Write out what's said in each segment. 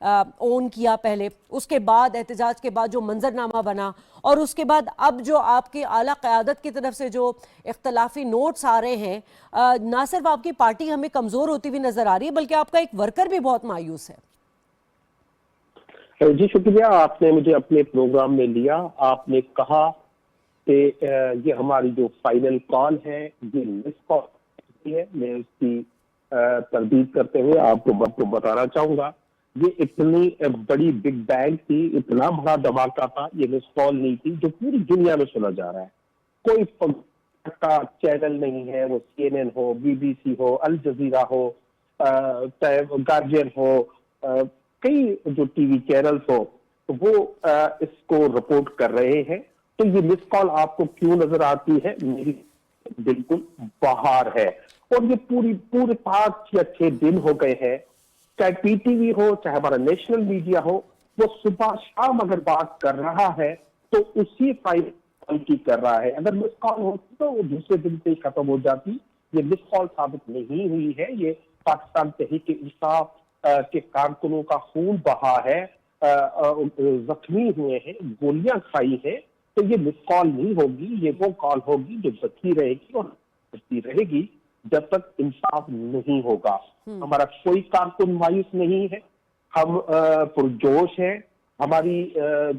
اون کیا پہلے، اس کے بعد احتجاج کے بعد جو منظرنامہ بنا، اور اس کے بعد اب جو آپ کی اعلیٰ قیادت کی طرف سے جو اختلافی نوٹس آ رہے ہیں، نہ صرف آپ کی پارٹی ہمیں کمزور ہوتی ہوئی نظر آ رہی ہے بلکہ آپ کا ایک ورکر بھی بہت مایوس ہے۔ جی شکریہ، آپ نے مجھے اپنے پروگرام میں لیا۔ آپ نے کہا کہ یہ ہماری جو فائنل کال ہے یہ مس کال ہے۔ میں اس کی تردید کرتے ہوئے آپ کو بتانا چاہوں گا، یہ اتنی بڑی بگ بینگ تھی، اتنا بڑا دھماکہ تھا، یہ مس کال نہیں تھی جو پوری دنیا میں سنا جا رہا ہے۔ کوئی کا چینل نہیں ہے، وہ CNN ہو، BBC ہو، الجزیرہ ہو، گارجین ہو، کئی جو ٹی وی چینلز ہو، وہ اس کو رپورٹ کر رہے ہیں۔ تو یہ مس کال آپ کو کیوں نظر آتی ہے؟ میری بالکل باہر ہے، اور یہ پورے 5 یا 6 دن ہو گئے ہیں، چاہے پی ٹی وی ہو، چاہے ہمارا نیشنل میڈیا ہو، وہ صبح شام اگر بات کر رہا ہے تو اسی فائل کی کر رہا ہے۔ اگر مس کال ہوتی تو وہ دوسرے دن سے ختم ہو جاتی۔ یہ مس کال ثابت نہیں ہوئی ہے، یہ پاکستان تحریک انصاف کے کارکنوں کا خون بہا ہے، زخمی ہوئے ہیں، گولیاں کھائی ہیں۔ تو یہ مس کال نہیں ہوگی، یہ وہ کال ہوگی جو بچتی رہے گی اور بچتی رہے گی جب تک انصاف نہیں ہوگا۔ ہمارا کوئی کارکن مایوس نہیں ہے، ہم پرجوش ہیں۔ ہماری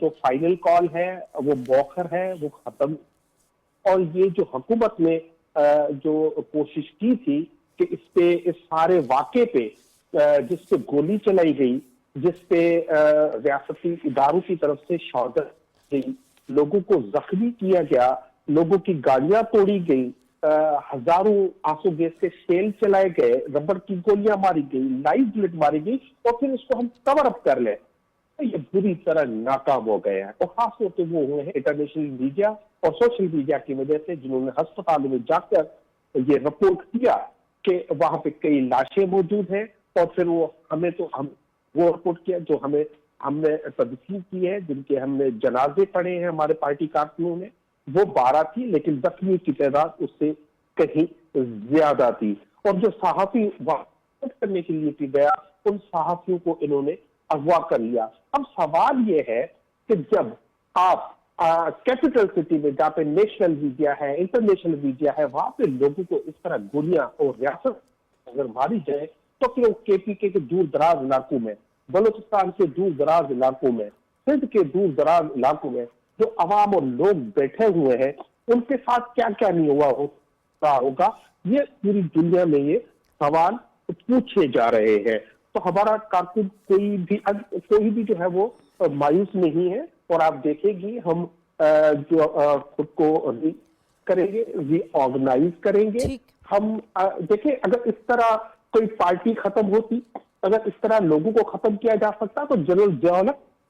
جو فائنل کال ہے وہ موخر ہے، وہ ختم، اور یہ جو حکومت نے جو کوشش کی تھی کہ اس سارے واقعے پہ جس پہ گولی چلائی گئی، جس پہ ریاستی اداروں کی طرف سے شہادت گئی، لوگوں کو زخمی کیا گیا، لوگوں کی گاڑیاں توڑی گئی، ہزاروں آنسو گیس کے شیل چلائے گئے، ربڑ کی گولیاں ماری گئی، لائیو بلٹ ماری گئی، اور پھر اس کو ہم کور اپ کر لیں، یہ بری طرح ناکام ہو گئے ہیں۔ اور خاص طور پہ وہ ہوئے ہیں انٹرنیشنل میڈیا اور سوشل میڈیا کی وجہ سے، جنہوں نے ہسپتالوں میں جا کر یہ رپورٹ کیا کہ وہاں پہ کئی لاشیں موجود ہیں، اور پھر وہ رپورٹ کیا جو ہم نے تدفین کی ہے، جن کے ہم نے جنازے پڑھے ہیں ہمارے پارٹی کارکنوں نے، وہ 12 تھی، لیکن زخمی کی تعداد اس سے کہیں زیادہ تھی۔ اور جو صحافی کرنے کے لیے گیا، ان صحافیوں کو انہوں نے اغوا کر لیا۔ اب سوال یہ ہے کہ جب آپ کیپٹل سٹی میں جہاں پہ نیشنل میڈیا ہے، انٹرنیشنل میڈیا ہے، وہاں پہ لوگوں کو اس طرح گولیاں اور ریاست اگر ماری جائے، تو پھر وہ کے پی کے دور دراز علاقوں میں، بلوچستان کے دور دراز علاقوں میں، سندھ کے دور دراز علاقوں میں جو عوام اور لوگ بیٹھے ہوئے ہیں، ان کے ساتھ کیا کیا نہیں ہوا ہوگا، یہ پوری دنیا میں یہ سوال پوچھے جا رہے ہیں۔ تو ہمارا کارکن کوئی بھی جو ہے وہ مایوس نہیں ہے، اور آپ دیکھیں گی ہم جو خود کو کریں گے، ری آرگنائز کریں گے۔ ٹھیک، ہم دیکھیں، اگر اس طرح کوئی پارٹی ختم ہوتی، اگر اس طرح لوگوں کو ختم کیا جا سکتا تو جنرل ضیاء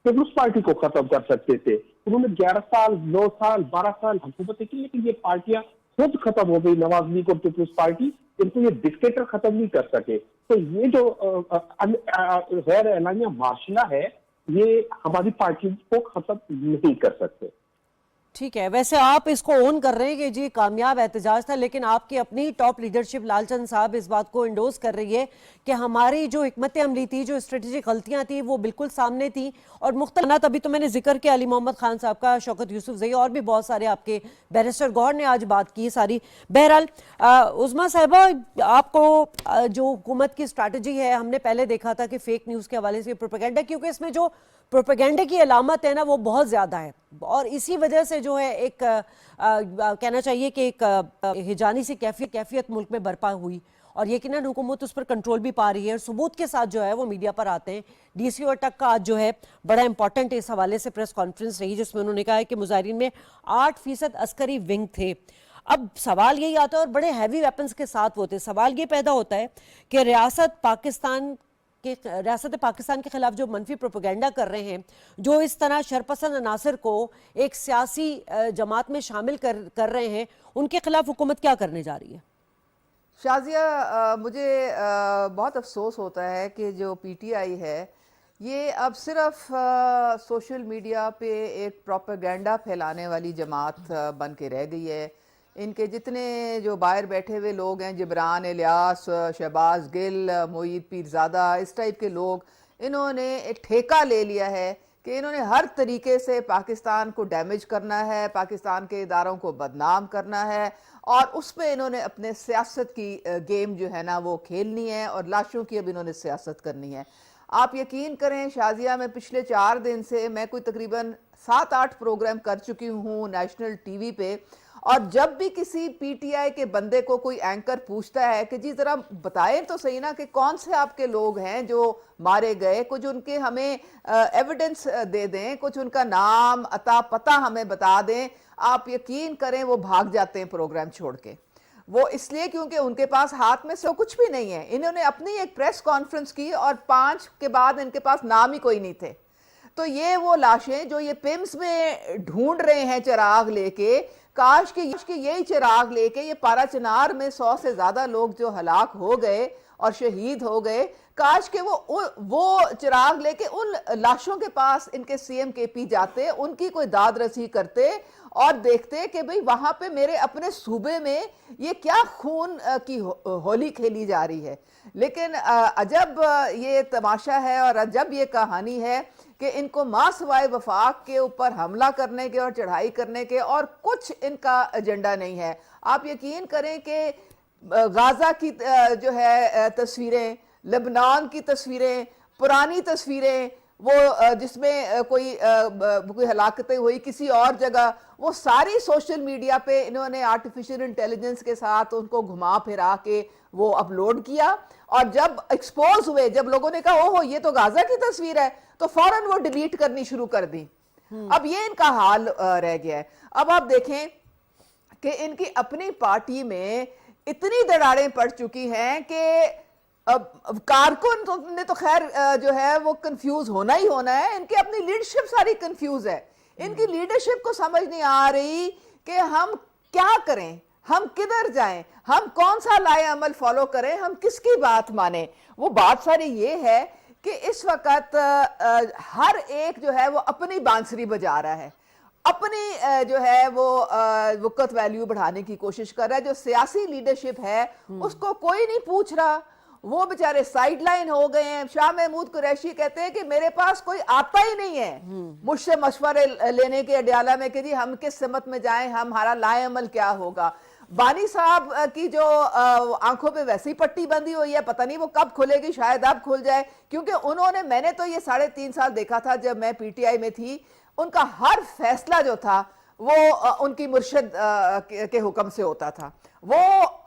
پیپلز پارٹی کو ختم کر سکتے تھے۔ انہوں نے 11 سال، 9 سال، 12 سال حکومتیں کی، لیکن یہ پارٹیاں خود ختم ہو گئی۔ نواز لیگ اور پیپلز پارٹی، ان کو یہ ڈکٹیٹر ختم نہیں کر سکے۔ تو یہ جو غیر اعلانیہ معاشرہ ہے، یہ ہماری پارٹی کو ختم نہیں کر سکتے۔ ٹھیک ہے، ویسے آپ اس کو اون کر رہے ہیں کہ جی کامیاب احتجاج تھا، لیکن آپ کی اپنی ٹاپ لیڈرشپ لال چند صاحب اس بات کو انڈوز کر رہی ہے کہ ہماری جو حکمت عملی تھی، جو اسٹریٹجک غلطیاں تھیں، وہ بالکل سامنے تھیں، اور مختلف ابھی تو میں نے ذکر کیا علی محمد خان صاحب کا، شوکت یوسف زئی، اور بھی بہت سارے آپ کے، بیرسٹر گوہر نے آج بات کی ساری۔ بہرحال عظمیٰ صاحبہ، آپ کو جو حکومت کی اسٹریٹجی ہے، ہم نے پہلے دیکھا تھا کہ فیک نیوز کے حوالے سے پروپیگنڈا، کیونکہ اس میں جو پروپیگنڈے کی علامت ہے نا وہ بہت زیادہ ہے، اور اسی وجہ سے جو ہے ایک کہنا چاہیے کہ ایک ہجانی سی کیفیت ملک میں برپا ہوئی، اور یقیناً حکومت اس پر کنٹرول بھی پا رہی ہے، اور ثبوت کے ساتھ جو ہے وہ میڈیا پر آتے ہیں۔ ڈی سی او تک کا آج جو ہے بڑا امپورٹنٹ اس حوالے سے پریس کانفرنس رہی، جس میں انہوں نے کہا ہے کہ مظاہرین میں 8% عسکری ونگ تھے۔ اب سوال یہی آتا ہے، اور بڑے ہیوی ویپنز کے ساتھ وہ تھے، سوال یہ پیدا ہوتا ہے کہ ریاست پاکستان کے خلاف جو منفی پروپیگنڈا کر رہے ہیں، جو اس طرح شرپسند عناصر کو ایک سیاسی جماعت میں شامل کر رہے ہیں، ان کے خلاف حکومت کیا کرنے جا رہی ہے؟ شازیہ، مجھے بہت افسوس ہوتا ہے کہ جو پی ٹی آئی ہے، یہ اب صرف سوشل میڈیا پہ ایک پروپیگنڈا پھیلانے والی جماعت بن کے رہ گئی ہے۔ ان کے جتنے جو باہر بیٹھے ہوئے لوگ ہیں، جبران الیاس، شہباز گل، معید پیرزادہ، اس ٹائپ کے لوگ، انہوں نے ایک ٹھیکہ لے لیا ہے کہ انہوں نے ہر طریقے سے پاکستان کو ڈیمیج کرنا ہے, پاکستان کے اداروں کو بدنام کرنا ہے, اور اس پہ انہوں نے اپنے سیاست کی گیم جو ہے نا وہ کھیلنی ہے, اور لاشوں کی اب انہوں نے سیاست کرنی ہے. آپ یقین کریں شازیہ, میں پچھلے 4 دن سے میں کوئی تقریباً 7-8 پروگرام کر چکی ہوں نیشنل ٹی وی پہ, اور جب بھی کسی پی ٹی آئی کے بندے کو کوئی اینکر پوچھتا ہے کہ جی ذرا بتائیں تو صحیح نا کہ کون سے آپ کے لوگ ہیں جو مارے گئے, کچھ ان کے ہمیں ایویڈنس دے دیں, کچھ ان کا نام عطا پتہ ہمیں بتا دیں, آپ یقین کریں وہ بھاگ جاتے ہیں پروگرام چھوڑ کے. وہ اس لیے کیونکہ ان کے پاس ہاتھ میں سے کچھ بھی نہیں ہے. انہوں نے اپنی ایک پریس کانفرنس کی اور 5 کے بعد ان کے پاس نام ہی کوئی نہیں تھے. تو یہ وہ لاشیں جو یہ پمس میں ڈھونڈ رہے ہیں چراغ لے کے, کاش کہ یہی چراغ لے کے یہ پارا چنار میں 100 سے زیادہ لوگ جو ہلاک ہو گئے اور شہید ہو گئے, کاش کہ وہ چراغ لے کے ان لاشوں کے پاس ان کے سی ایم کے پی جاتے, ان کی کوئی داد رسی کرتے اور دیکھتے کہ بھئی وہاں پہ میرے اپنے صوبے میں یہ کیا خون کی ہولی کھیلی جا رہی ہے. لیکن عجب یہ تماشا ہے اور عجب یہ کہانی ہے کہ ان کو ماں سوائے وفاق کے اوپر حملہ کرنے کے اور چڑھائی کرنے کے اور کچھ ان کا ایجنڈا نہیں ہے. آپ یقین کریں کہ غازہ کی جو ہے تصویریں, لبنان کی تصویریں, پرانی تصویریں, وہ جس میں کوئی ہلاکتیں ہوئی کسی اور جگہ, وہ ساری سوشل میڈیا پہ انہوں نے آرٹیفیشل انٹیلیجنس کے ساتھ ان کو گھما پھرا کے وہ اپلوڈ کیا, اور جب ایکسپوز ہوئے, جب لوگوں نے کہا اوہ یہ تو غازہ کی تصویر ہے, تو فوراً وہ ڈیلیٹ کرنی شروع کر دی. اب یہ ان کا حال رہ گیا ہے. اب آپ دیکھیں کہ ان کی اپنی پارٹی میں اتنی دراڑیں پڑ چکی ہیں کہ کارکن نے تو خیر جو ہے وہ کنفیوز ہونا ہی ہونا ہے, ان کی اپنی لیڈرشپ ساری کنفیوز ہے. ان کی لیڈرشپ کو سمجھ نہیں آ رہی کہ ہم کیا کریں, ہم کدھر جائیں, ہم کون سا لائے عمل فالو کریں, ہم کس کی بات مانیں. وہ بات ساری یہ ہے کہ اس وقت ہر ایک جو ہے وہ اپنی بانسری بجا رہا ہے, اپنی جو ہے وہ وقت ویلیو بڑھانے کی کوشش کر رہا ہے. جو سیاسی لیڈرشپ ہے اس کو کوئی نہیں پوچھ رہا, وہ بیچارے سائیڈ لائن ہو گئے ہیں. شاہ محمود قریشی کہتے ہیں کہ میرے پاس کوئی آتا ہی نہیں ہے مجھ سے مشورے لینے کے اڈیالہ میں کہ جی ہم کس سمت میں جائیں, ہمارا لائے عمل کیا ہوگا. بانی صاحب کی جو آنکھوں پہ ویسی پٹی بندی ہوئی ہے, پتہ نہیں وہ کب کھلے گی, شاید اب کھل جائے, کیونکہ انہوں نے, میں نے تو یہ 3.5 سال دیکھا تھا جب میں پی ٹی آئی میں تھی, ان کا ہر فیصلہ جو تھا وہ ان کی مرشد کے حکم سے ہوتا تھا. وہ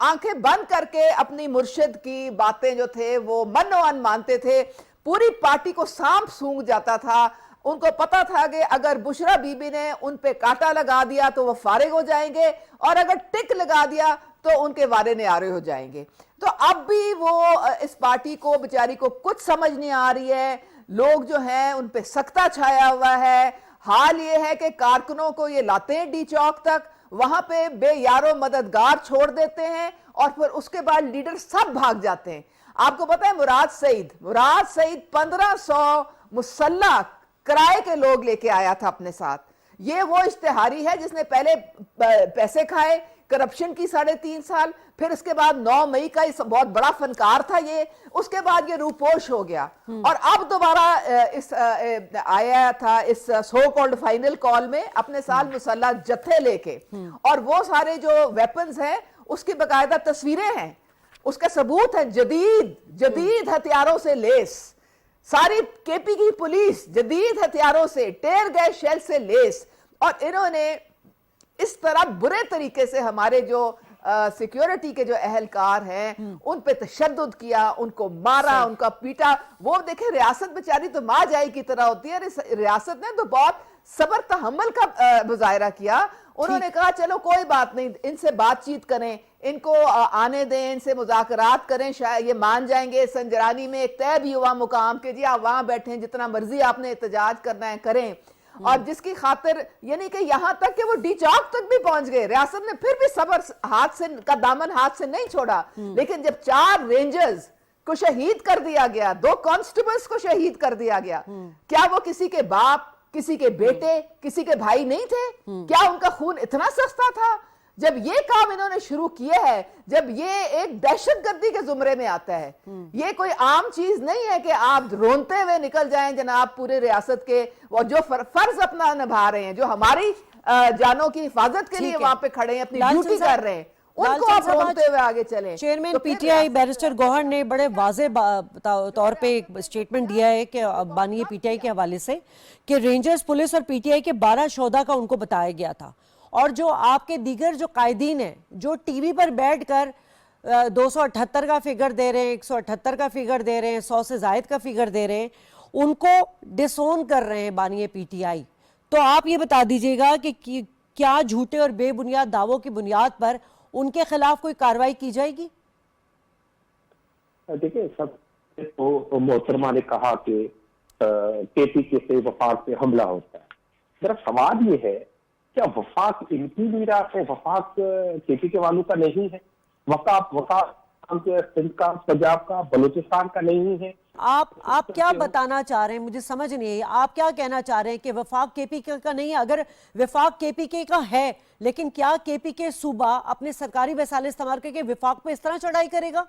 آنکھیں بند کر کے اپنی مرشد کی باتیں جو تھے وہ من و ان مانتے تھے. پوری پارٹی کو سانپ سونگ جاتا تھا. ان کو پتا تھا کہ اگر بشرا بی بی نے ان پہ کانٹا لگا دیا تو وہ فارغ ہو جائیں گے, اور اگر ٹک لگا دیا تو ان کے وعدے نعرے ہو جائیں گے. تو اب بھی وہ اس پارٹی کو بیچاری کو کچھ سمجھ نہیں آ رہی ہے. لوگ جو ہیں ان پہ سکتہ چھایا ہوا ہے. حال یہ ہے کہ کارکنوں کو یہ لاتے ہیں ڈی چوک تک, وہاں پہ بے یارو مددگار چھوڑ دیتے ہیں, اور پھر اس کے بعد لیڈر سب بھاگ جاتے ہیں. آپ کو پتہ ہے مراد سعید 1500 مسلح کرائے کے لوگ لے کے آیا تھا اپنے ساتھ. یہ وہ اشتہاری ہے جس نے پہلے پیسے کھائے, کرپشن کی 3.5 سال, پھر اس کے بعد 9 مئی کا بہت بڑا فنکار تھا یہ, اس کے بعد یہ روپوش ہو گیا, اور اب دوبارہ آیا تھا اس سو کالڈ فائنل کال میں اپنے ساتھ مسلح جتھے لے کے, اور وہ سارے جو ویپنز ہیں اس کی باقاعدہ تصویریں ہیں, اس کا ثبوت ہے جدید ہتھیاروں سے لیس, ساری کے پی کی پولیس جدید ہتھیاروں سے, ٹیئر گیس شیل سے لیس. اور انہوں نے اس طرح برے طریقے سے ہمارے جو سیکیورٹی کے جو اہلکار ہیں ان پہ تشدد کیا, ان کو مارا, ان کا پیٹا. وہ دیکھیں ریاست بیچاری تو ماں جائی کی طرح ہوتی ہے, ریاست نے تو بہت صبر تحمل کا مظاہرہ کیا. انہوں نے کہا چلو کوئی بات نہیں, ان سے بات چیت کریں, ان کو آنے دیں, ان سے مذاکرات کریں, شاید یہ مان جائیں گے. سنجرانی میں ایک طے بھی ہوا مقام کہ جی آپ وہاں بیٹھیں, جتنا مرضی آپ نے احتجاج کرنا ہے کریں, اور جس کی خاطر یعنی کہ یہاں تک کہ وہ ڈی چوک تک بھی پہنچ گئے. ریاست نے پھر بھی صبر کا دامن ہاتھ سے نہیں چھوڑا. لیکن جب 4 رینجرز کو شہید کر دیا گیا, 2 کانسٹیبلز کو شہید کر دیا گیا, کیا وہ کسی کے باپ, کسی کے بیٹے, کسی کے بھائی نہیں تھے؟ کیا ان کا خون اتنا سستا تھا؟ جب یہ کام انہوں نے شروع کیا ہے، جب یہ ایک دہشت گردی کے زمرے میں آتا ہے، یہ کوئی عام چیز نہیں ہے کہ آپ رونتے ہوئے نکل جائیں جناب پورے ریاست کے، اور جو فرض اپنا نبھا رہے ہیں، جو ہماری جانوں کی حفاظت کے لیے وہاں پہ کھڑے ہیں، اپنی ڈیوٹی کر رہے ہیں، ان کو آپ رونتے ہوئے آگے چلیں۔ Chairman P T I barrister Gohar نے بڑے واضح طور پہ ایک سٹیٹمنٹ دیا ہے کہ بانی پی ٹی آئی کے حوالے سے کہ رینجرز پولیس اور پی ٹی آئی کے 12 شہداء کا ان کو بتایا گیا تھا، اور جو آپ کے دیگر جو قائدین ہیں جو ٹی وی پر بیٹھ کر 278 کا فگر دے رہے ہیں، 178 کا فگر دے رہے ہیں، 100 سے زائد کا فگر دے رہے ہیں، ان کو ڈس اون کر رہے ہیں بانی پی ٹی آئی۔ تو آپ یہ بتا دیجئے گا کہ کیا جھوٹے اور بے بنیاد دعووں کی بنیاد پر ان کے خلاف کوئی کارروائی کی جائے گی؟ دیکھیں، سب تو محترمہ نے کہا کہ کے پی کے سے وفاق پہ حملہ ہوتا ہے۔ میرا سوال یہ ہے، کیا وفاق ان کی میراث ہے؟ وفاق کے پی کے والوں کا نہیں ہے؟ وفاق سندھ کا، پنجاب کا، بلوچستان کا نہیں ہے؟ آپ کیا بتانا چاہ رہے ہیں؟ مجھے سمجھ نہیں ہے، آپ کیا کہنا چاہ رہے ہیں کہ وفاق کے پی کے کا نہیں ہے؟ اگر وفاق کے پی کے کا ہے، لیکن کیا کے پی کے صوبہ اپنے سرکاری وسائل استعمال کر کے وفاق پہ اس طرح چڑھائی کرے گا؟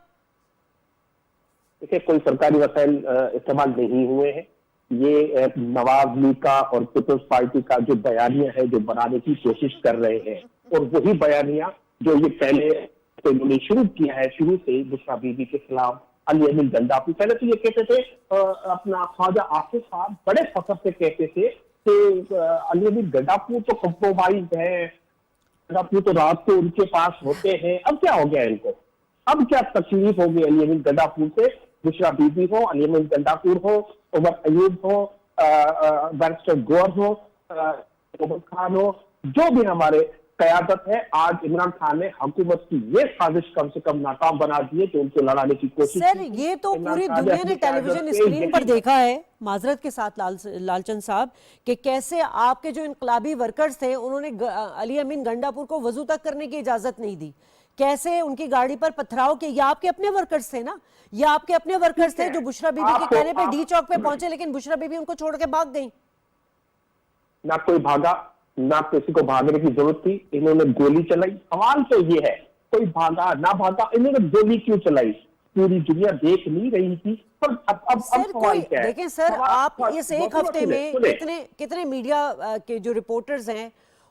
دیکھیں، کوئی سرکاری وسائل استعمال نہیں ہوئے ہیں۔ یہ نواز لیگ کا اور پیپلز پارٹی کا جو بیانیہ ہے، جو بنانے کی کوشش کر رہے ہیں، اور وہی بیانیہ جو یہ پہلے انہوں نے شروع کیا ہے، شروع سے بشرا بی بی کے خلاف، علی امین گنڈاپور۔ پہلے تو یہ کہتے تھے، اپنا خواجہ آصف صاحب بڑے فخر سے کہتے تھے کہ علی امین گنڈاپور تو کمپرومائز ہے، گنڈاپور تو رات کو ان کے پاس ہوتے ہیں۔ اب کیا ہو گیا ان کو؟ اب کیا تکلیف ہوگی علی امین گنڈاپور سے؟ بشرا بی بی ہو، علی امین گنڈاپور ہو، عمر ایوب ہو، بیرسٹر گوہر ہو، عمر خان ہو، جو بھی ہمارے قیادت ہے، آج عمران خان نے حکومت کی یہ سازش کم سے کم ناکام بنا دی ہے کہ ان کو لڑانے کی کوشش۔ سر، یہ تو پوری دنیا نے ٹیلی ویژن اسکرین پر دیکھا ہے، معذرت کے ساتھ لال چند صاحب، کہ کیسے آپ کے جو انقلابی ورکرز تھے انہوں نے علی امین گنڈاپور کو وضو تک کرنے کی اجازت نہیں دی، کیسے ان کی گاڑی پر پتھراؤ کہ یہ آپ کے اپنے ورکرز تھے نا، یہ آپ کے اپنے ورکرز تھے جو بشرا بی بی کے کہنے پہ ڈی چوک پہ پہنچے، لیکن بشرا بی بی ان کو چھوڑ کے بھاگ گئیں۔ نہ کوئی بھاگا، نہ کسی کو بھاگنے کی ضرورت تھی، انہوں نے گولی چلائی۔ سوال تو یہ ہے، کوئی بھاگا نہ بھاگا، انہوں نے گولی کیوں چلائی؟ پوری دنیا دیکھ نہیں رہی تھی۔ پر اب سوال کیا ہے؟ دیکھیں سر، آپ اس ایک ہفتے میں کتنے میڈیا کے جو رپورٹرز ہیں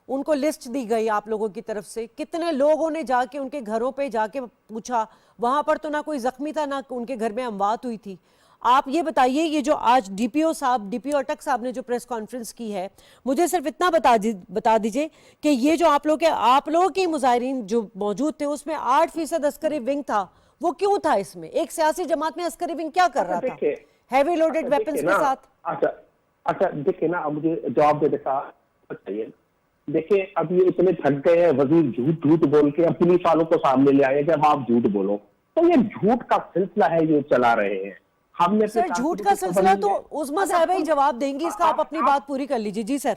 ان کو لسٹ دی گئی آپ لوگوں کی طرف سے، کتنے لوگوں نے جا کے ان کے گھروں پہ جا کے پوچھا، وہاں پر تو نہ کوئی زخمی تھا، نہ ان کے گھر میں اموات ہوئی تھی۔ آپ یہ بتائیے، یہ جو آج ڈی پی او اٹک صاحب نے جو پریس کانفرنس کی ہے، مجھے صرف اتنا بتا دیجئے کہ یہ جو آپ لوگوں کے مظاہرین جو موجود تھے اس میں 8% عسکری ونگ تھا، وہ کیوں تھا؟ اس میں ایک سیاسی جماعت میں عسکری ونگ کیا کر رہا تھا ہیوی لوڈڈ ویپنز کے ساتھ؟ اچھا دیکھیں نا، مجھے جواب دینے کا چاہیے۔ دیکھیں، اب یہ اتنے تھک گئے ہیں، وزیر جھوٹ بول کے اب پولیس والوں کو سامنے لے آئے کہ اب آپ جھوٹ بولو، تو یہ جھوٹ کا سلسلہ ہے یہ چلا رہے ہیں۔ ہم نے سر، جھوٹ کا سلسلہ تو عظمیٰ صاحبہ ہی جواب دیں گی، اس کا آپ اپنی بات پوری کر لیجئے۔ جی سر،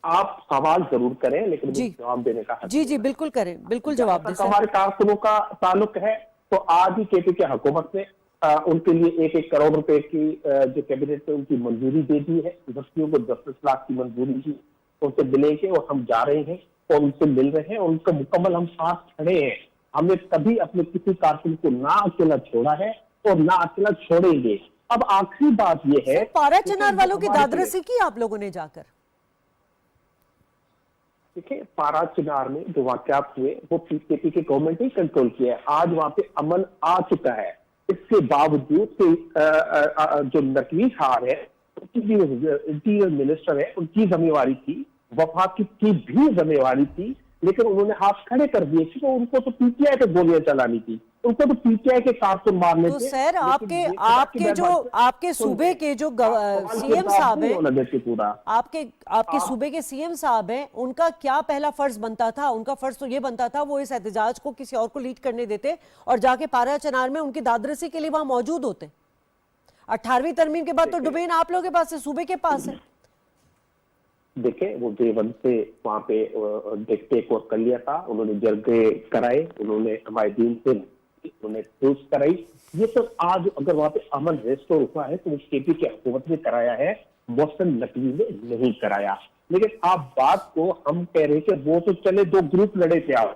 آپ سوال ضرور کریں، لیکن جواب دینے کا حق جی بالکل کریں، بالکل جواب دیں۔ ہمارے کارکنوں کا تعلق ہے تو آج ہی کے پی کے حکومت نے ان کے لیے 1 کروڑ روپے کی جو کیبنٹ نے ان کی منظوری دے دی ہے، بستیوں کو 10 لاکھ کی منظوری کی، ان سے ملیں گے اور ہم جا رہے ہیں اور ان سے مل رہے ہیں، اور ان کا مکمل ہم ساتھ کھڑے ہیں۔ ہم نے کبھی اپنے کسی کارکن کو نہ اکیلا چھوڑا ہے اور نہ اکیلا چھوڑیں گے۔ اب آخری بات یہ ہے، پارا چنار والوں کی دادرسی کی آپ لوگوں نے جا کر؟ دیکھیں، پارا چنار میں جو واقعات ہوئے وہ پی کے پی کی گورنمنٹ ہی کنٹرول کیا ہے۔ آج وہاں پہ امن آ چکا ہے، اس کے باوجود کہ جو نقوی خان ہے، انٹیریئر منسٹر ہے، ان کی ذمہ داری تھی، وفاق کی بھی ذمہ داری تھی، لیکن انہوں نے ہاتھ کھڑے کر دیے کیونکہ ان کو تو پی ٹی آئی پہ گولیاں چلانی تھی، ان کو تو پی ٹی آئی کے کارکن مارنے تھے۔ تو سر، آپ کے صوبے کے جو سی ایم صاحب ہیں، آپ کے صوبے کے سی ایم صاحب ہیں، ان کا کیا پہلا فرض بنتا تھا؟ ان کا فرض تو یہ بنتا تھا وہ اس احتجاج کو کسی اور کو لیڈ کرنے دیتے اور جا کے پارا چنار میں ان کی دادرسی کے لیے وہاں موجود ہوتے۔ 18ویں ترمیم کے بعد تو ڈومین آپ لوگوں کے پاس ہے، صوبے کے پاس ہے۔ دیکھیں، وہ دیوبند سے وہاں پہ ٹیک اوور کر لیا تھا، انہوں نے جرگے کرائے، انہوں نے ہمارے دین سے انہوں نے ٹروس کرائی۔ یہ سب آج اگر وہاں پہ امن ریسٹور ہوا ہے تو وہ کے پی کی حکومت نے کرایا ہے، محسن نقوی نے نہیں کرایا۔ لیکن آپ بات کو ہم کہہ رہے کہ وہ تو چلے 2 گروپ لڑے تھے، آپ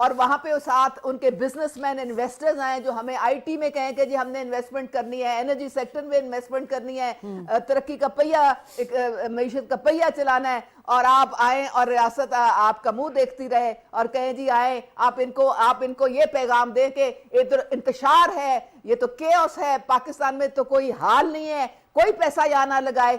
اور وہاں پہ ساتھ ان کے بزنس مین انویسٹرز آئیں جو ہمیں آئی ٹی میں کہیں کہ جی ہم نے انویسٹمنٹ کرنی ہے, انرجی سیکٹر میں انویسٹمنٹ کرنی ہے, ترقی کا پہیہ, معیشت کا پہیہ چلانا ہے, اور آپ آئیں اور ریاست آپ کا منہ دیکھتی رہے اور کہیں جی آئیں آپ ان کو یہ پیغام دیں کہ ادھر انتشار ہے, یہ تو کیوس ہے, پاکستان میں تو کوئی حال نہیں ہے, کوئی پیسہ یہاں نہ لگائے.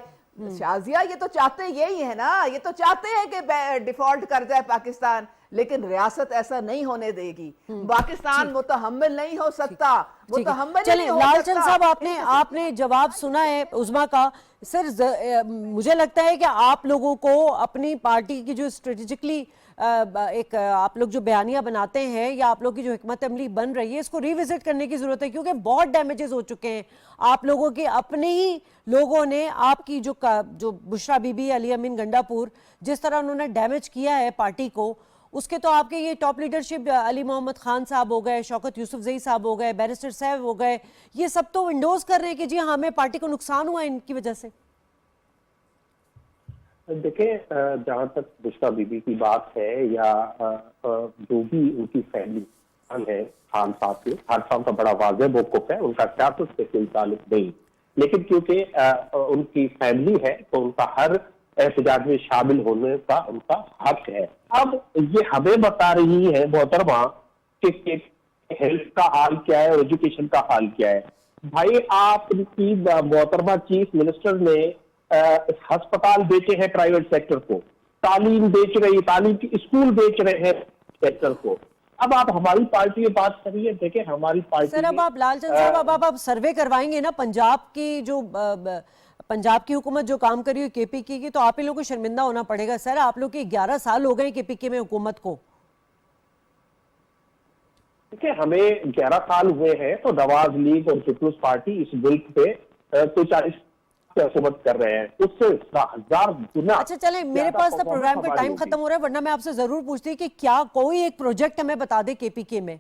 شازیہ یہ تو چاہتے یہی ہے نا, یہ تو چاہتے ہیں کہ ڈیفالٹ کر جائے پاکستان, لیکن ریاست ایسا نہیں ہونے دے گی. پاکستان متحمل نہیں ہو سکتا, متحمل چلیں نہیں ہو لال سکتا. چند صاحب آپ نے جواب سنا ہے عظما کا. سر مجھے لگتا ہے کہ آپ لوگوں کو اپنی پارٹی کی جو اسٹریٹجکلی ایک آپ لوگ جو بیانیہ بناتے ہیں یا آپ لوگ کی جو حکمت عملی بن رہی ہے اس کو ری وزٹ کرنے کی ضرورت ہے, کیونکہ بہت ڈیمیجز ہو چکے ہیں. آپ لوگوں کے اپنے ہی لوگوں نے آپ کی جو بشرا بی بی, علی امین گنڈا پور, جس طرح انہوں نے ڈیمیج کیا ہے پارٹی کو, اس کے تو آپ کے یہ ٹاپ لیڈرشپ علی محمد خان صاحب ہو گئے, شوکت یوسف زئی صاحب ہو گئے, بیرسٹر صاحب ہو گئے, یہ سب تو ونڈوز کر رہے ہیں کہ جی ہمیں پارٹی کو نقصان ہوا ہے ان کی وجہ سے. دیکھیں جہاں تک بشرا بی بی کی بات ہے یا جو بھی ان کی فیملی ہے خان صاحب کے, خان صاحب کا بڑا واضح موقف ہے, ان کا سیاست سے کوئی تعلق نہیں, لیکن کیونکہ ان کی فیملی ہے تو ان کا ہر احتجاج میں شامل ہونے کا ان کا حق ہے. اب یہ ہمیں بتا رہی ہے محترمہ کہ ہیلتھ کا حال کیا ہے اور ایجوکیشن کا حال کیا ہے. بھائی آپ کی محترمہ چیف منسٹر نے ہسپتال بیچے ہیں پرائیویٹ سیکٹر کو, تعلیم بیچ رہی, تعلیم کی اسکول بیچ رہے ہیں سیکٹر کو. اب آپ ہماری پارٹی میں بات کریے, دیکھیں ہماری پارٹی سر اب آپ لال چند صاحب اب آپ سروے کروائیں گے نا پنجاب کی جو پنجاب کی حکومت جو کام کری ہوئی کے پی کے کی, تو آپ ہی لوگوں کو شرمندہ ہونا پڑے گا. سر آپ لوگ کے 11 سال ہو گئے کے پی کے میں حکومت کو. دیکھیں ہمیں 11 سال ہوئے ہیں تو نواز لیگ اور پیپلز پارٹی اس ملک پہ کوئی 40 حکومت کر رہے ہیں, اس سے 1000 گنا. اچھا چلیں, میرے پاس تو پروگرام کا ٹائم ختم ہو رہا ہے, ورنہ میں آپ سے ضرور پوچھتی کہ کیا کوئی ایک پروجیکٹ ہمیں بتا دے کے پی کے میں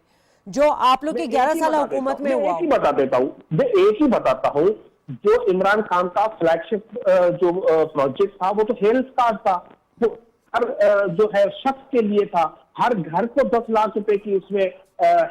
جو آپ لوگ کے 11 سال حکومت میں ہوا. ایک ہی بتا دیتا ہوں, میں ایک ہی بتاتا ہوں. جو عمران خان کا فلیگ شپ جو پروجیکٹ تھا وہ تو ہیلتھ کارڈ تھا, وہ ہر جو ہے شخص کے لیے تھا, ہر گھر کو 10 لاکھ روپے کی اس میں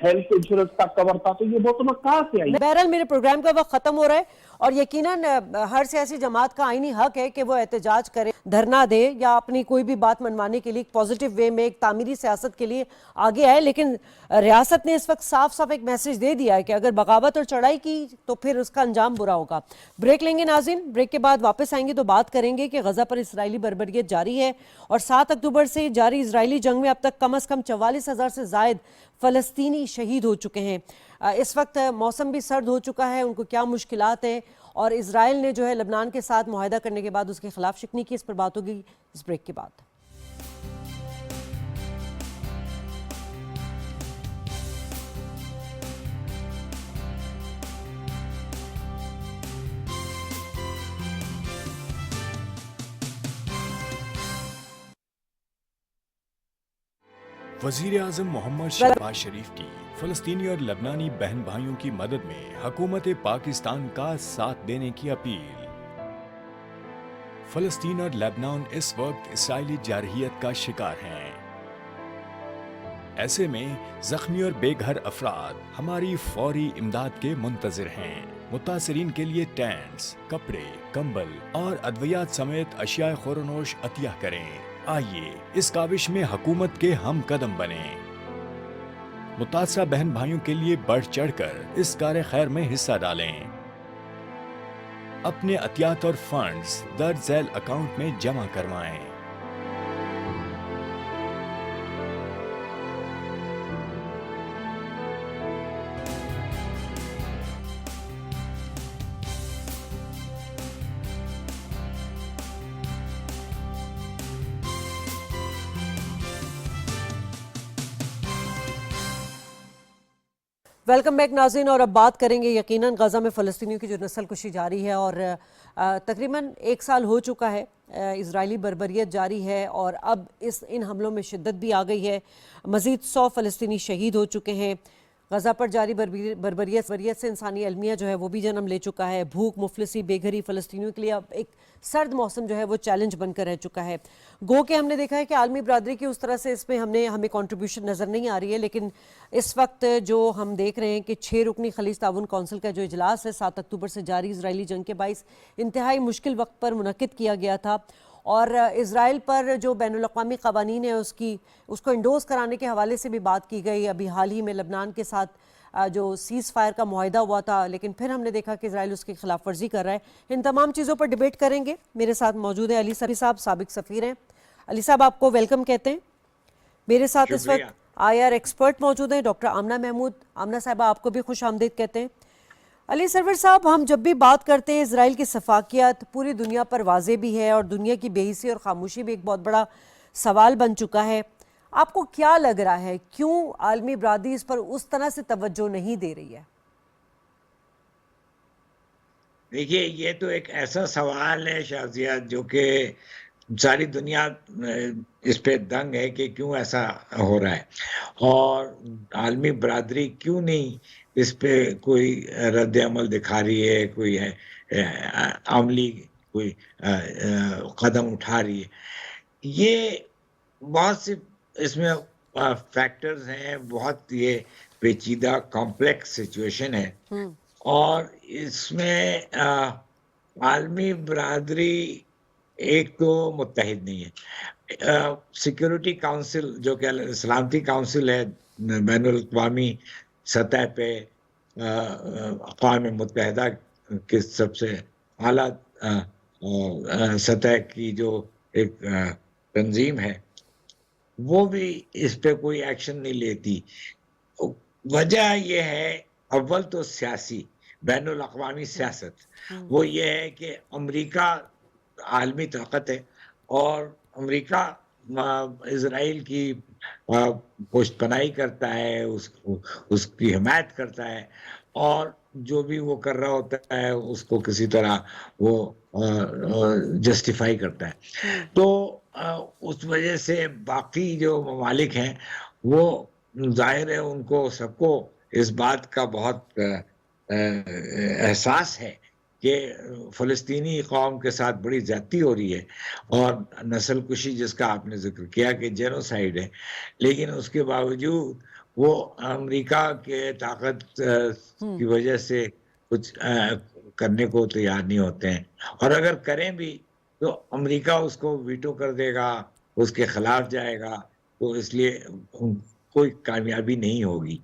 ہیلتھ انشورنس کا کور تھا. تو یہ بہت کہاں سے آئی؟ بہرحال میرے پروگرام کا وقت ختم ہو رہا ہے, اور یقیناً ہر سیاسی جماعت کا آئینی حق ہے کہ وہ احتجاج کرے, دھرنا دے یا اپنی کوئی بھی بات منوانے کے لیے ایک پازیٹیو وے میں ایک تعمیری سیاست کے لیے آگے آئے. لیکن ریاست نے اس وقت صاف صاف ایک میسج دے دیا ہے کہ اگر بغاوت اور چڑھائی کی تو پھر اس کا انجام برا ہوگا. بریک لیں گے ناظرین, بریک کے بعد واپس آئیں گے تو بات کریں گے کہ غزہ پر اسرائیلی بربریت جاری ہے, اور 7 اکتوبر سے جاری اسرائیلی جنگ میں اب تک کم از کم 44,000 سے زائد فلسطینی شہید ہو چکے ہیں. اس وقت موسم بھی سرد ہو چکا ہے, ان کو کیا مشکلات ہیں, اور اسرائیل نے جو ہے لبنان کے ساتھ معاہدہ کرنے کے بعد اس کے خلاف شکنی کی, اس پر بات ہوگی اس بریک کے بعد. وزیر اعظم محمد شہباز شریف کی فلسطینی اور لبنانی بہن بھائیوں کی مدد میں حکومت پاکستان کا ساتھ دینے کی اپیل. فلسطین اور لبنان اس وقت اسرائیلی جارحیت کا شکار ہیں. ایسے میں زخمی اور بے گھر افراد ہماری فوری امداد کے منتظر ہیں. متاثرین کے لیے ٹینٹس, کپڑے, کمبل اور ادویات سمیت اشیاء خورنوش عطیہ کریں. آئیے اس کاوش میں حکومت کے ہم قدم بنیں. متاثرہ بہن بھائیوں کے لیے بڑھ چڑھ کر اس کار خیر میں حصہ ڈالیں. اپنے عطیات اور فنڈز درج ذیل اکاؤنٹ میں جمع کروائیں. ویلکم بیک ناظرین, اور اب بات کریں گے یقیناً غزہ میں فلسطینیوں کی جو نسل کشی جاری ہے, اور تقریباً 1 سال ہو چکا ہے اسرائیلی بربریت جاری ہے, اور اب ان حملوں میں شدت بھی آ گئی ہے. مزید 100 فلسطینی شہید ہو چکے ہیں. غزہ پر جاری بربریت سے انسانی المیہ جو ہے وہ بھی جنم لے چکا ہے. بھوک، مفلسی، بے گھری فلسطینیوں کے لیے اب ایک سرد موسم جو ہے وہ چیلنج بن کر رہ چکا ہے. گو کہ ہم نے دیکھا ہے کہ عالمی برادری کی اس طرح سے اس میں ہمیں کنٹریبیوشن نظر نہیں آ رہی ہے، لیکن اس وقت جو ہم دیکھ رہے ہیں کہ 6 رکنی خلیج تعاون کونسل کا جو اجلاس ہے 7 اکتوبر سے جاری اسرائیلی جنگ کے باعث انتہائی مشکل وقت پر منعقد کیا گیا تھا، اور اسرائیل پر جو بین الاقوامی قوانین ہیں اس کو انڈوز کرانے کے حوالے سے بھی بات کی گئی. ابھی حال ہی میں لبنان کے ساتھ جو سیز فائر کا معاہدہ ہوا تھا، لیکن پھر ہم نے دیکھا کہ اسرائیل اس کی خلاف ورزی کر رہا ہے. ان تمام چیزوں پر ڈیبیٹ کریں گے. میرے ساتھ موجود ہیں علی صاحب، سابق سفیر ہیں. علی صاحب آپ کو ویلکم کہتے ہیں. میرے ساتھ اس وقت IR ایکسپرٹ موجود ہیں ڈاکٹر آمنہ محمود. آمنہ صاحبہ آپ کو بھی خوش آمدید کہتے ہیں. علی سرور صاحب، ہم جب بھی بات کرتے ہیں اسرائیل کی سفاکیات پوری دنیا پر واضح بھی ہے، اور دنیا کی بے حسی اور خاموشی بھی ایک بہت بڑا سوال بن چکا ہے. آپ کو کیا لگ رہا ہے کیوں عالمی برادری اس پر اس طرح سے توجہ نہیں دے رہی ہے؟ دیکھیے، یہ تو ایک ایسا سوال ہے شازیہ جو کہ ساری دنیا اس پہ دنگ ہے کہ کیوں ایسا ہو رہا ہے، اور عالمی برادری کیوں نہیں اس پہ کوئی رد عمل دکھا رہی ہے، کوئی عملی کوئی قدم اٹھا رہی ہے. یہ بہت سی اس میں فیکٹرز ہیں، بہت یہ پیچیدہ کمپلیکس سچویشن ہے، اور اس میں عالمی برادری ایک تو متحد نہیں ہے. سیکیورٹی کاؤنسل جو کہ سلامتی کاؤنسل ہے بین الاقوامی سطح پہ، اقوام متحدہ کے سب سے اعلیٰ سطح کی جو ایک تنظیم ہے، وہ بھی اس پہ کوئی ایکشن نہیں لیتی. وجہ یہ ہے، اول تو سیاسی بین الاقوامی سیاست، وہ یہ ہے کہ امریکہ عالمی طاقت ہے، اور امریکہ اسرائیل کی پشت پناہی کرتا ہے، اس کی حمایت کرتا ہے، اور جو بھی وہ کر رہا ہوتا ہے اس کو کسی طرح وہ جسٹیفائی کرتا ہے. تو اس وجہ سے باقی جو ممالک ہیں وہ ظاہر ہے ان کو سب کو اس بات کا بہت احساس ہے کہ فلسطینی قوم کے ساتھ بڑی زیادتی ہو رہی ہے، اور نسل کشی جس کا آپ نے ذکر کیا کہ جینوسائیڈ ہے، لیکن اس کے باوجود وہ امریکہ کے طاقت کی وجہ سے کچھ کرنے کو تیار نہیں ہوتے ہیں، اور اگر کریں بھی تو امریکہ اس کو ویٹو کر دے گا، اس کے خلاف جائے گا، تو اس لیے کوئی کامیابی نہیں ہوگی.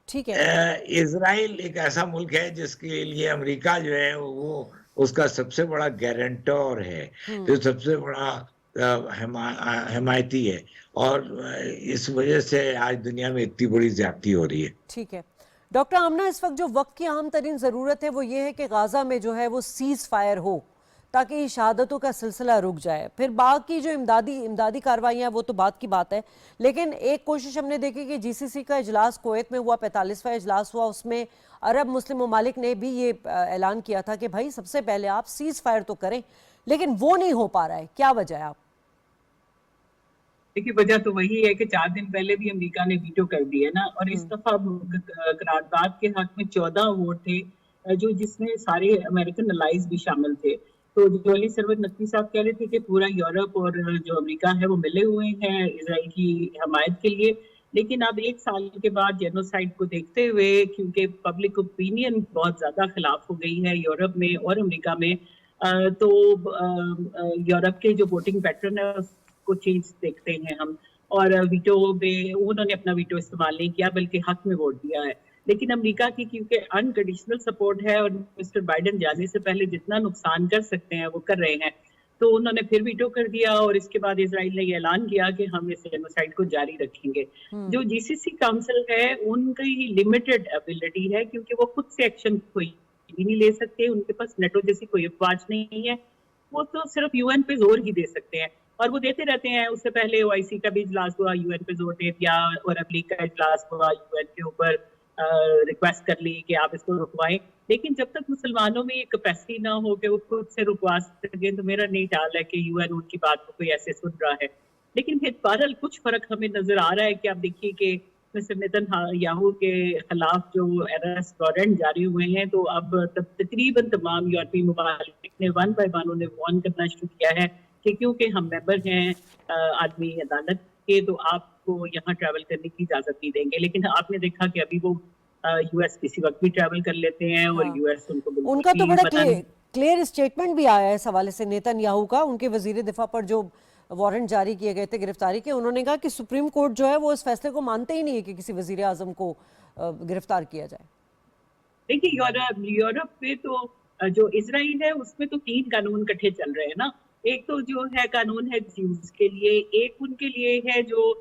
ٹھیک ہے. اسرائیل ایک ایسا ملک ہے جس کے لیے امریکہ جو ہے وہ اس کا سب سے بڑا گارنٹور ہے، جو سب سے بڑا حمایتی ہے، اور اس وجہ سے آج دنیا میں اتنی بڑی زیادتی ہو رہی ہے. ٹھیک ہے ڈاکٹر آمنہ، اس وقت جو وقت کی اہم ترین ضرورت ہے وہ یہ ہے کہ غازہ میں جو ہے وہ سیز فائر ہو تاکہ شہادتوں کا سلسلہ رک جائے. پھر باقی جو امدادی کارروائیاں وہ تو بات کی بات ہے، لیکن ایک کوشش ہم نے دیکھی کہ GCC کا اجلاس کویت میں ہوا، 45واں اجلاس ہوا، اس میں عرب مسلم ممالک نے بھی یہ اعلان کیا تھا کہ بھائی سب سے پہلے آپ سیز فائر تو کریں، لیکن وہ نہیں ہو پا رہا ہے. کیا وجہ ہے؟ آپ دیکھیے، وجہ تو وہی ہے کہ 4 دن پہلے بھی امریکہ نے ویٹو کر دی ہے نا، اور اس دفعہ قرارداد کے حق میں 14 ووٹ تھے، جس میں سارے امریکن الائز بھی شامل تھے. تو جو علی سرور نقوی صاحب کہہ رہے تھے کہ پورا یورپ اور جو امریکہ ہے وہ ملے ہوئے ہیں اسرائیل کی حمایت کے لیے، لیکن اب 1 سال کے بعد جینوسائیڈ کو دیکھتے ہوئے، کیونکہ پبلک اوپینین بہت زیادہ خلاف ہو گئی ہے یورپ میں اور امریکہ میں، تو یورپ کے جو ووٹنگ پیٹرن ہے اس کو چینج دیکھتے ہیں ہم، اور ویٹو پہ انہوں نے اپنا ویٹو استعمال نہیں کیا بلکہ حق میں ووٹ دیا ہے. لیکن امریکہ کی کیونکہ انکنڈیشنل سپورٹ ہے، اور مسٹر بائیڈن جانے سے پہلے جتنا نقصان کر سکتے ہیں وہ کر رہے ہیں، تو انہوں نے پھر ویٹو کر دیا، اور اس کے بعد اسرائیل نے یہ اعلان کیا کہ ہم اس جینوسائیڈ کو جاری رکھیں گے. جو GCC کاؤنسل ہے ان کی لمیٹڈ ایبلٹی ہے، کیونکہ وہ خود سے ایکشن کوئی بھی نہیں لے سکتے، ان کے پاس نیٹو جیسی کوئی افواج نہیں ہے، وہ تو صرف UN پہ زور ہی دے سکتے ہیں، اور وہ دیتے رہتے ہیں. اس سے پہلے OIC کا بھی اجلاس ہوا، UN پہ زور دے دیا، اور عرب لیگ کا اجلاس ہوا، UN کے اوپر ریکویسٹ کر لی کہ آپ اس کو رکوائیں. لیکن جب تک مسلمانوں میں یہ کیپیسٹی نہ ہو کہ وہ خود سے رکوا سکیں، تو میرا نہیں خیال ہے کہ UN ان کی بات کو کوئی ایسے سن رہا ہے. لیکن پھر بہرحال کچھ فرق ہمیں نظر آ رہا ہے کہ آپ دیکھیے کہ مسٹر نیتن کے خلاف جو اریسٹ وارنٹ جاری ہوئے ہیں، تو اب تقریباً تمام یورپی ممالک نے ون بائی ون انہیں وارن کرنا شروع کیا ہے کہ کیونکہ ہم ممبر ہیں عالمی عدالت کے، تو آپ کو یہاں ٹریول کرنے کی اجازت نہیں دیں گے. لیکن آپ نے دیکھا کہ ابھی وہ یو ایس کسی وقت بھی ٹریول کر لیتے ہیں، اور یو ایس ان کو ان کا تو بالکل بڑا بھی پتہ نہیں. کلیئر اسٹیٹمنٹ بھی آیا ہے اس حوالے سے نیتن یاہو کا، ان کے وزیر دفاع پر جو وارنٹ جاری کیے گئے تھے گرفتاری کے، انہوں نے کہا کہ سپریم کورٹ جو ہے وہ اس فیصلے کو مانتے ہی نہیں ہے کہ کسی وزیر اعظم کو گرفتار کیا جائے. دیکھیے یورپ پہ تو جو اسرائیل ہے اس میں تو 3 قانون کٹھے چل رہے ہیں نا. ایک تو جو ہے قانون ہے جیوز کے لیے، ایک ان کے لیے ہے جو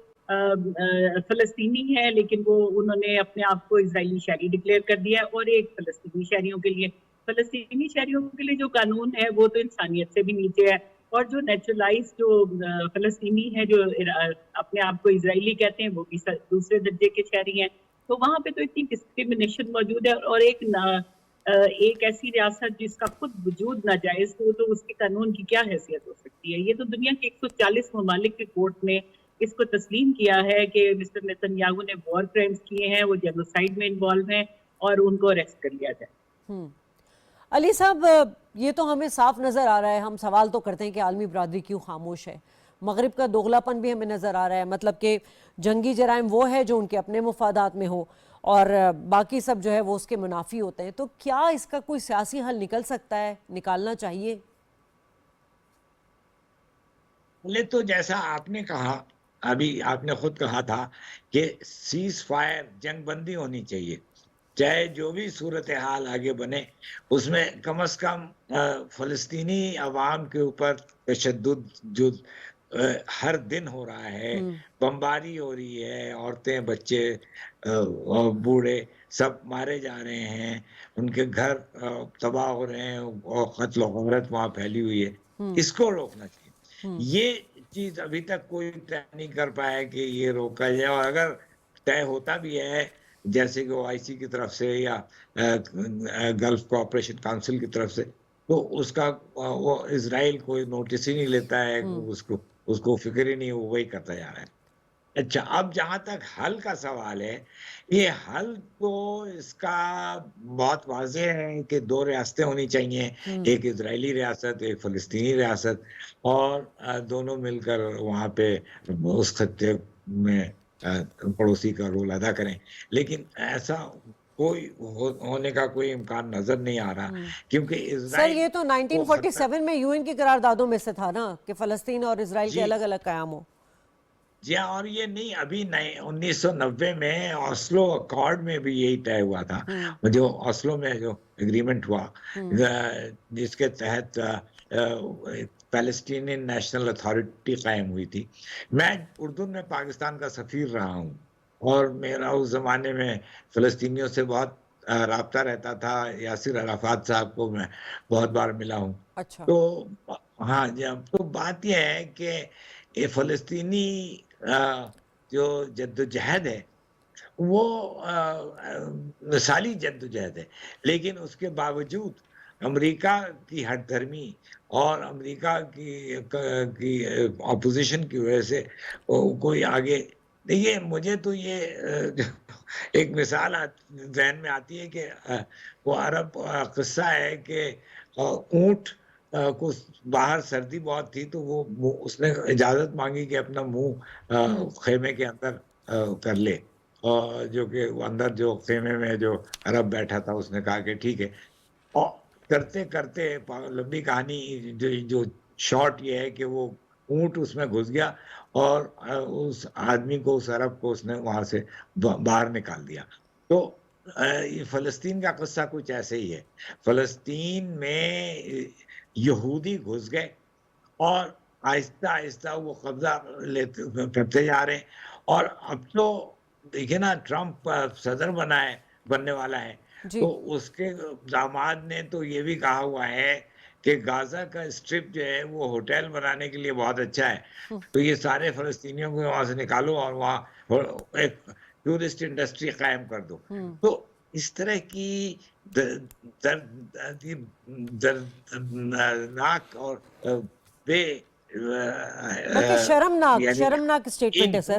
فلسطینی ہے لیکن وہ انہوں نے اپنے آپ کو اسرائیلی شہری ڈکلیئر کر دیا ہے، اور ایک فلسطینی شہریوں کے لیے. فلسطینی شہریوں کے لیے جو قانون ہے وہ تو انسانیت سے بھی نیچے ہے، اور جو نیچرلائز جو فلسطینی ہے جو اپنے آپ کو اسرائیلی کہتے ہیں وہ بھی دوسرے درجے کے شہری ہیں. تو وہاں پہ تو اتنی ڈسکریمنیشن موجود ہے، اور ایک ایسی ریاست جس کا خود وجود ناجائز ہو تو اس کے قانون کی کیا حیثیت ہو سکتی ہے. یہ تو دنیا کے 140 ممالک کی کورٹ نے اس کو تسلیم کیا ہے کہ مسٹر نیتن یاہو نے وار کرائمز کیے ہیں، وہ جینوسائیڈ میں انوالو ہیں، اور ان کو اریسٹ کر لیا جائے. علی صاحب، یہ تو ہمیں صاف نظر آ رہا ہے، ہم سوال تو کرتے ہیں کہ عالمی برادری کیوں خاموش ہے. مغرب کا دوغلا پن بھی ہمیں نظر آ رہا ہے، مطلب کہ جنگی جرائم وہ ہے جو ان کے اپنے مفادات میں ہو، اور باقی سب جو ہے وہ اس کے منافی ہوتے ہیں. تو کیا اس کا کوئی سیاسی حل نکل سکتا ہے، نکالنا چاہیے؟ پہلے تو جیسا آپ نے کہا، ابھی آپ نے خود کہا تھا کہ سیز فائر، جنگ بندی ہونی چاہیے. چاہے جو بھی صورتحال آگے بنے، اس میں کم از کم فلسطینی عوام کے اوپر تشدد جو ہر دن ہو رہا ہے، بمباری ہو رہی ہے، عورتیں، بچے، بوڑھے سب مارے جا رہے ہیں، ان کے گھر تباہ ہو رہے ہیں، اور قتل و غارت وہاں پھیلی ہوئی ہے. اس کو روکنا چاہیے. یہ چیز ابھی تک کوئی طے نہیں کر پایا کہ یہ روکا جائے، اور اگر طے ہوتا بھی ہے جیسے کہ OIC کی طرف سے یا گلف کوآپریشن کونسل کی طرف سے، تو اس کا وہ اسرائیل کوئی نوٹس ہی نہیں لیتا ہے، اس کو فکر ہی نہیں، وہی کرتا جا رہا ہے. اچھا، اب جہاں تک حل کا سوال ہے، یہ حل تو اس کا بہت واضح ہے کہ 2 ریاستیں ہونی چاہیے، ایک اسرائیلی ریاست، ایک فلسطینی ریاست، اور دونوں مل کر وہاں پہ اس خطے میں پڑوسی کا رول ادا کریں. لیکن ایسا کوئی ہونے کا کوئی امکان نظر نہیں آ رہا، کیونکہ سر اسرائیل یہ تو 1947 میں UN کی قراردادوں میں سے تھا نا کہ فلسطین اور اسرائیل کے الگ الگ قیام ہو. جی ہاں، اور یہ نہیں، ابھی 1990 میں اوسلو اکارڈ میں بھی یہی طے ہوا تھا، جو اوسلو میں جو اگریمنٹ ہوا، جس کے تحت پیلسٹینین نیشنل اتھارٹی قائم ہوئی تھی. میں اردن میں پاکستان کا سفیر رہا ہوں، اور میرا اس زمانے میں فلسطینیوں سے بہت رابطہ رہتا تھا. یاسر عرفات صاحب کو میں بہت بار ملا ہوں. اچھا. تو ہاں جی، تو بات یہ ہے کہ یہ فلسطینی جو جدوجہد ہے وہ مثالی جدوجہد ہے، لیکن اس کے باوجود امریکہ کی ہٹ دھرمی اور امریکہ کی اپوزیشن کی وجہ سے کوئی آگے. دیکھیے، مجھے تو یہ ایک مثال ذہن میں آتی ہے کہ وہ عرب قصہ ہے کہ اونٹ کو باہر سردی بہت تھی تو وہ اس نے اجازت مانگی کہ اپنا منہ خیمے کے اندر کر لے، اور جو کہ اندر جو خیمے میں جو عرب بیٹھا تھا اس نے کہا کہ ٹھیک ہے. اور کرتے کرتے لمبی کہانی جو شارٹ یہ ہے کہ وہ اونٹ اس میں گھس گیا، اور اس آدمی کو، اس عرب کو اس نے وہاں سے باہر نکال دیا. تو فلسطین کا قصہ کچھ ایسے ہی ہے. فلسطین میں یہودی گھس گئے، اور آہستہ آہستہ وہ قبضہ کرتے جا رہے ہیں. اور اب تو دیکھیں نا، ٹرمپ صدر بننے والا ہے، تو اس کے داماد نے تو یہ بھی کہا ہوا ہے کہ غازہ کا اسٹرپ جو ہے وہ ہوٹل بنانے کے لیے بہت اچھا ہے، تو یہ سارے فلسطینیوں کو وہاں سے نکالو اور وہاں ایک ٹورسٹ انڈسٹری قائم کر دو. تو اس طرح کی دردناک اور بے بلکہ شرمناک اسٹیٹمنٹ ہے سر.